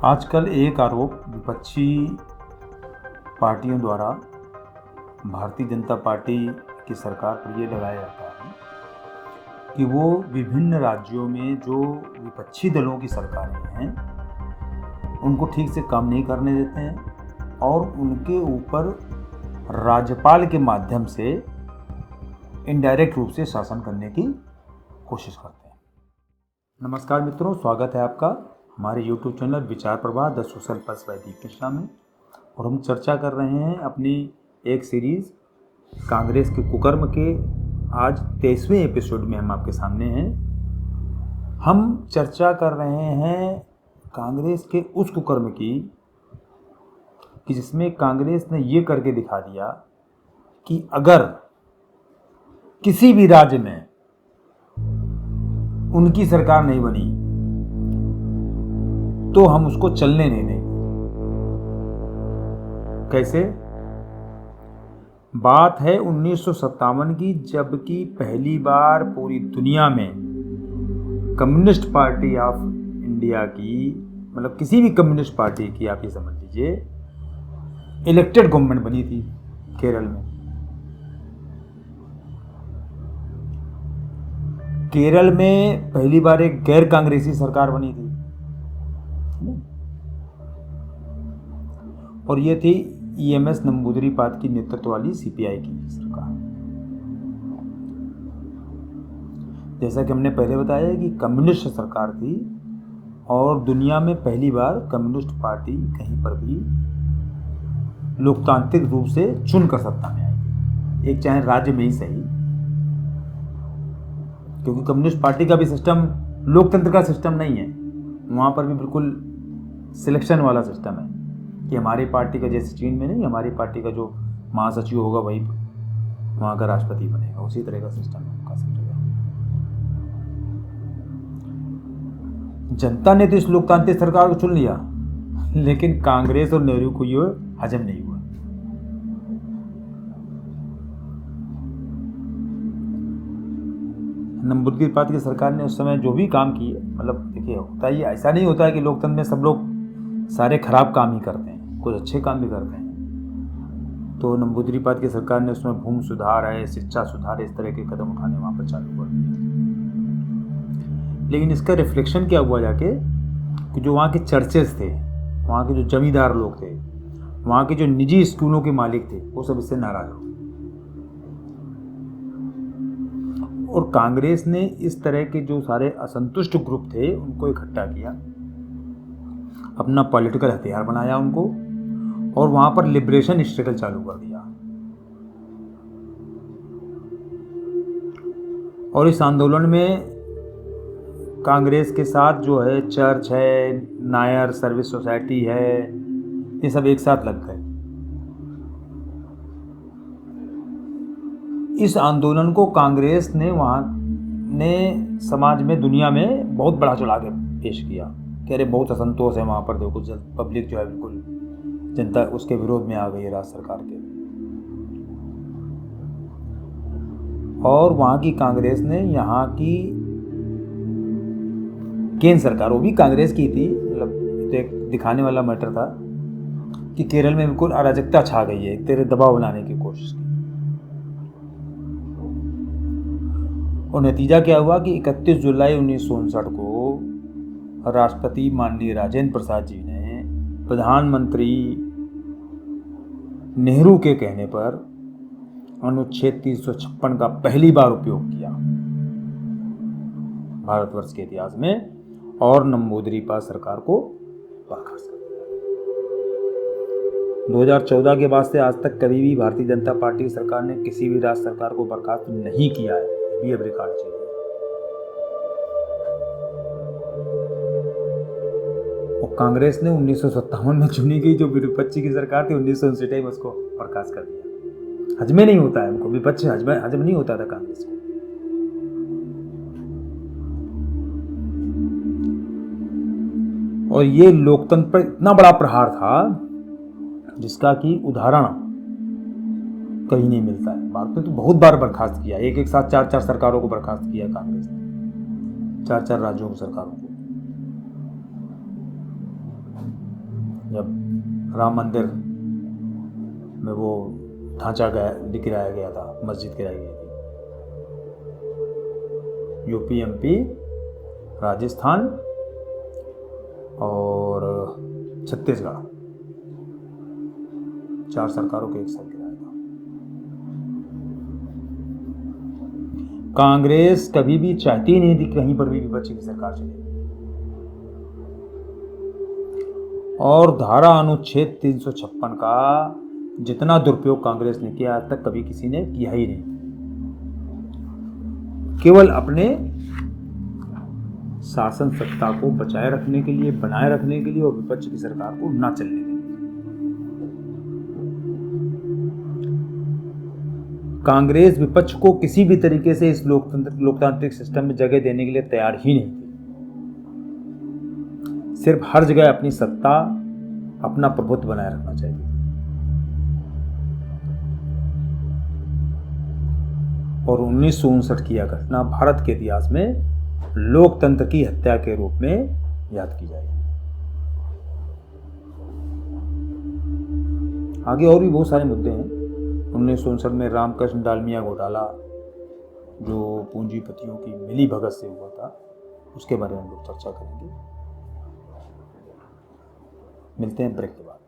आजकल एक आरोप विपक्षी पार्टियों द्वारा भारतीय जनता पार्टी की सरकार पर ये लगाया जाता है कि वो विभिन्न राज्यों में जो विपक्षी दलों की सरकारें हैं उनको ठीक से काम नहीं करने देते हैं और उनके ऊपर राज्यपाल के माध्यम से इनडायरेक्ट रूप से शासन करने की कोशिश करते हैं। नमस्कार मित्रों, स्वागत है आपका हमारे YouTube चैनल विचार प्रवाह द सोशल पल्स बाय दीप कृष्णा में। और हम चर्चा कर रहे हैं अपनी एक सीरीज़ कांग्रेस के कुकर्म के आज 23वें एपिसोड में हम आपके सामने हैं। हम चर्चा कर रहे हैं कांग्रेस के उस कुकर्म की कि जिसमें कांग्रेस ने ये करके दिखा दिया कि अगर किसी भी राज्य में उनकी सरकार नहीं बनी तो हम उसको चलने नहीं देंगे। कैसे? बात है 1957 की, जबकि पहली बार पूरी दुनिया में कम्युनिस्ट पार्टी ऑफ इंडिया की, मतलब किसी भी कम्युनिस्ट पार्टी की, आप ये समझ लीजिए, इलेक्टेड गवर्नमेंट बनी थी केरल में। केरल में पहली बार एक गैर कांग्रेसी सरकार बनी थी और ये थी ईएमएस नंबूदरीपाद की नेतृत्व वाली सीपीआई की सरकार। जैसा कि हमने पहले बताया कि कम्युनिस्ट सरकार थी और दुनिया में पहली बार कम्युनिस्ट पार्टी कहीं पर भी लोकतांत्रिक रूप से चुनकर सत्ता में आई, एक चाहे राज्य में ही सही, क्योंकि कम्युनिस्ट पार्टी का भी सिस्टम लोकतंत्र का सिस्टम नहीं है। वहाँ पर भी बिल्कुल सिलेक्शन वाला सिस्टम है कि हमारी पार्टी का, जैसे चीन में नहीं, हमारी पार्टी का जो महासचिव होगा वही वहाँ का राष्ट्रपति बनेगा, उसी तरह का सिस्टम है उनका सब जगह। जनता ने तो इस लोकतांत्रिक सरकार को चुन लिया, लेकिन कांग्रेस और नेहरू को ये हजम नहीं हुआ। नंबूदरीपाद की सरकार ने उस समय जो भी काम किए, मतलब देखिए, होता ही ऐसा नहीं होता है कि लोकतंत्र में सब लोग सारे खराब काम ही करते हैं, कुछ अच्छे काम भी करते हैं। तो नंबूदरीपाद की सरकार ने उसमें भूमि सुधार है, शिक्षा सुधार है, इस तरह के कदम उठाने वहाँ पर चालू कर दिए। लेकिन इसका रिफ्लेक्शन क्या हुआ जाके कि जो वहाँ के चर्चेस थे, वहाँ के जो जमींदार लोग थे, वहाँ के जो निजी स्कूलों के मालिक थे, वो सब इससे नाराज हो गए। और कांग्रेस ने इस तरह के जो सारे असंतुष्ट ग्रुप थे उनको इकट्ठा किया, अपना पॉलिटिकल हथियार बनाया उनको, और वहाँ पर लिबरेशन स्ट्रगल चालू कर दिया। और इस आंदोलन में कांग्रेस के साथ जो है चर्च है, नायर सर्विस सोसाइटी है, ये सब एक साथ लग गए। इस आंदोलन को कांग्रेस ने वहाँ ने समाज में, दुनिया में बहुत बड़ा चढ़ा के पेश किया कि अरे बहुत असंतोष है वहाँ पर, देखो पब्लिक जो है बिल्कुल, जनता उसके विरोध में आ गई है राज्य सरकार के। और वहाँ की कांग्रेस ने यहाँ की केंद्र सरकार, वो भी कांग्रेस की थी, मतलब तो एक दिखाने वाला मैटर था कि केरल में बिल्कुल अराजकता छा गई है, तेरे दबाव बनाने की कोशिश की। और नतीजा क्या हुआ कि 31 जुलाई 1959 को राष्ट्रपति माननीय राजेंद्र प्रसाद जी ने प्रधानमंत्री नेहरू के कहने पर अनुच्छेद 356 का पहली बार उपयोग किया भारतवर्ष के इतिहास में, और नंबूदरीपाद सरकार को बर्खास्त कर दिया। 2014 के बाद से आज तक कभी भी भारतीय जनता पार्टी की सरकार ने किसी भी राज्य सरकार को बर्खास्त नहीं किया है, भी अब रिकॉर्ड चाहिए। और कांग्रेस ने 1957 में चुनी गई जो विपक्षी की सरकार थी, 1959 में उसको बर्खास्त कर दिया। हजम नहीं होता है उनको, विपक्ष हजम नहीं होता था कांग्रेस को। और ये लोकतंत्र पर इतना बड़ा प्रहार था जिसका कि उदाहरण कहीं नहीं मिलता है। भारत में तो बहुत बार बर्खास्त किया, एक साथ 4 सरकारों को बर्खास्त किया कांग्रेस ने, 4 राज्यों की सरकारों को। जब राम मंदिर में वो ढांचा गिराया गया था, मस्जिद गिराई गई थी। यूपी, एमपी, राजस्थान और छत्तीसगढ़, 4 सरकारों को एक साथ गिराया था। कांग्रेस कभी भी चाहती नहीं थी कहीं पर भी विपक्ष की सरकार चले, और धारा अनुच्छेद 356 का जितना दुरुपयोग कांग्रेस ने किया आज तक कभी किसी ने किया ही नहीं। केवल अपने शासन सत्ता को बचाए रखने के लिए, बनाए रखने के लिए, और विपक्ष की सरकार को ना चलने के लिए। कांग्रेस विपक्ष को किसी भी तरीके से इस लोकतांत्रिक सिस्टम में जगह देने के लिए तैयार ही नहीं थी। सिर्फ हर जगह अपनी सत्ता, अपना प्रभुत्व बनाए रखना चाहिए। और 1959 की यह घटना भारत के इतिहास में लोकतंत्र की हत्या के रूप में याद की जाएगी। आगे और भी बहुत सारे मुद्दे हैं। 1959 में रामकृष्ण डालमिया घोटाला, जो पूंजीपतियों की मिली भगत से हुआ था, उसके बारे में हम लोग चर्चा करेंगे। मिलते हैं ब्रेक के बाद।